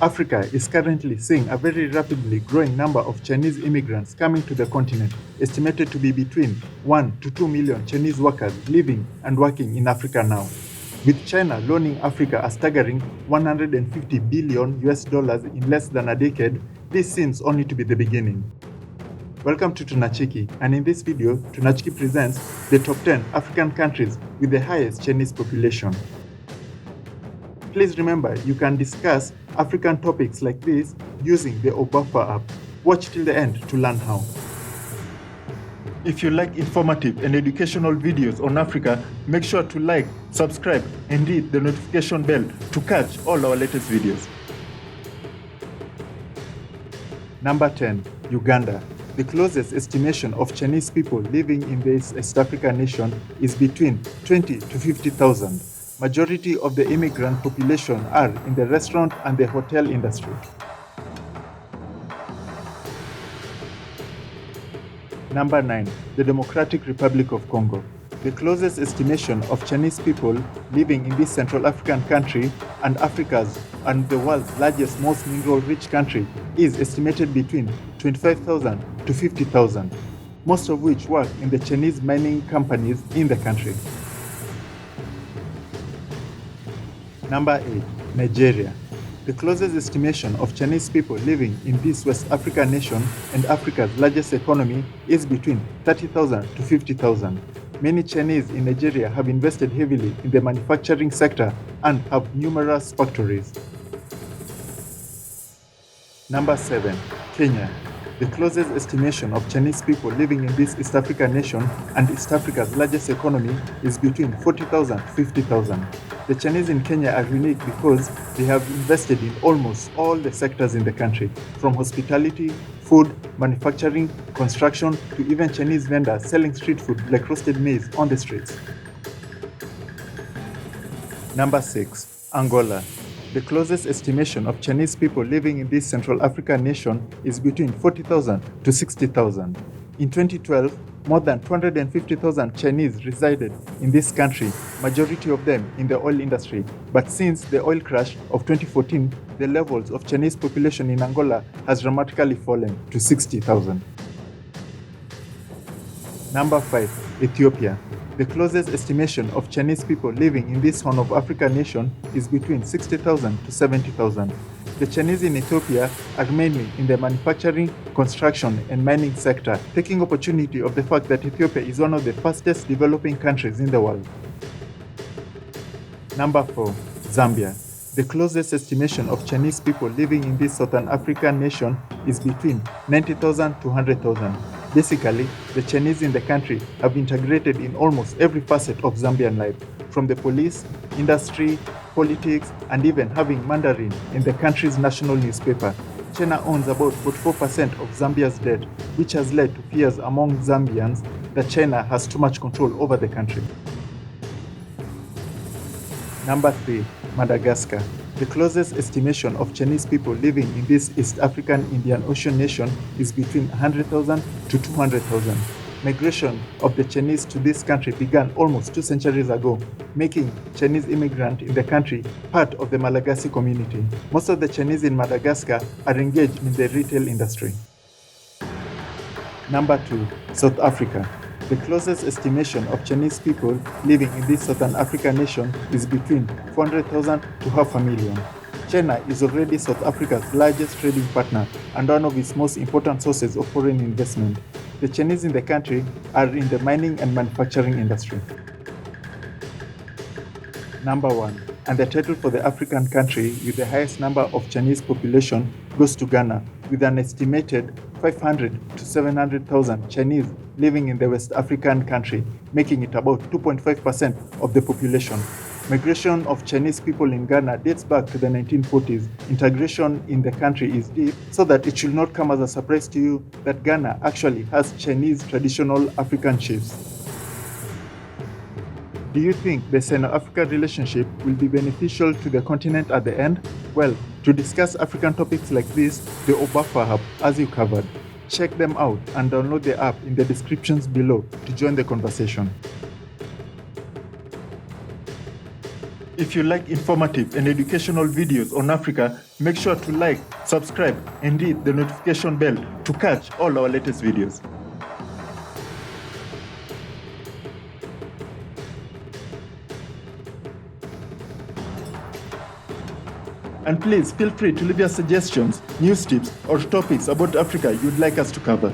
Africa is currently seeing a very rapidly growing number of Chinese immigrants coming to the continent, estimated to be between 1 to 2 million Chinese workers living and working in Africa now. With China loaning Africa a staggering 150 billion US dollars in less than a decade, this seems only to be the beginning. Welcome to Tunachiki, and in this video, Tunachiki presents the top 10 African countries with the highest Chinese population. Please remember, you can discuss African topics like this using the Obafa app. Watch till the end to learn how. If you like informative and educational videos on Africa, make sure to like, subscribe, and hit the notification bell to catch all our latest videos. Number 10. Uganda. The closest estimation of Chinese people living in this East African nation is between 20 to 50,000. Majority of the immigrant population are in the restaurant and the hotel industry. Number 9. The Democratic Republic of Congo. The closest estimation of Chinese people living in this Central African country and Africa's and the world's largest, most mineral-rich country is estimated between 25,000 to 50,000, most of which work in the Chinese mining companies in the country. Number 8. Nigeria. The closest estimation of Chinese people living in this West African nation and Africa's largest economy is between 30,000 to 50,000. Many Chinese in Nigeria have invested heavily in the manufacturing sector and have numerous factories. Number 7. Kenya. The closest estimation of Chinese people living in this East African nation and East Africa's largest economy is between 40,000 to 50,000. The Chinese in Kenya are unique because they have invested in almost all the sectors in the country, from hospitality, food, manufacturing, construction, to even Chinese vendors selling street food like roasted maize on the streets. Number 6. Angola. The closest estimation of Chinese people living in this Central African nation is between 40,000 to 60,000. In 2012, more than 250,000 Chinese resided in this country, majority of them in the oil industry. But since the oil crash of 2014, the levels of Chinese population in Angola has dramatically fallen to 60,000. Number 5. Ethiopia. The closest estimation of Chinese people living in this Horn of Africa nation is between 60,000 to 70,000. The Chinese in Ethiopia are mainly in the manufacturing, construction, and mining sector, taking opportunity of the fact that Ethiopia is one of the fastest developing countries in the world. Number 4. Zambia. The closest estimation of Chinese people living in this Southern African nation is between 90,000 to 100,000. Basically, the Chinese in the country have integrated in almost every facet of Zambian life, from the police, industry, politics, and even having Mandarin in the country's national newspaper. China owns about 44% of Zambia's debt, which has led to fears among Zambians that China has too much control over the country. Number 3. Madagascar. The closest estimation of Chinese people living in this East African Indian Ocean nation is between 100,000 to 200,000. Migration of the Chinese to this country began almost 2 centuries ago, making Chinese immigrants in the country part of the Malagasy community. Most of the Chinese in Madagascar are engaged in the retail industry. Number 2. South Africa. The closest estimation of Chinese people living in this Southern African nation is between 400,000 to 500,000. China is already South Africa's largest trading partner and one of its most important sources of foreign investment. The Chinese in the country are in the mining and manufacturing industry. Number 1. And the title for the African country with the highest number of Chinese population goes to Ghana, with an estimated 500 to 700,000 Chinese living in the West African country, making it about 2.5% of the population. Migration of Chinese people in Ghana dates back to the 1940s. Integration in the country is deep, so that it should not come as a surprise to you that Ghana actually has Chinese traditional African chiefs. Do you think the Sino-African relationship will be beneficial to the continent at the end? Well, to discuss African topics like this, the Obafa app has you covered. Check them out and download the app in the descriptions below to join the conversation. If you like informative and educational videos on Africa, make sure to like, subscribe, and hit the notification bell to catch all our latest videos. And please feel free to leave your suggestions, news tips, or topics about Africa you'd like us to cover.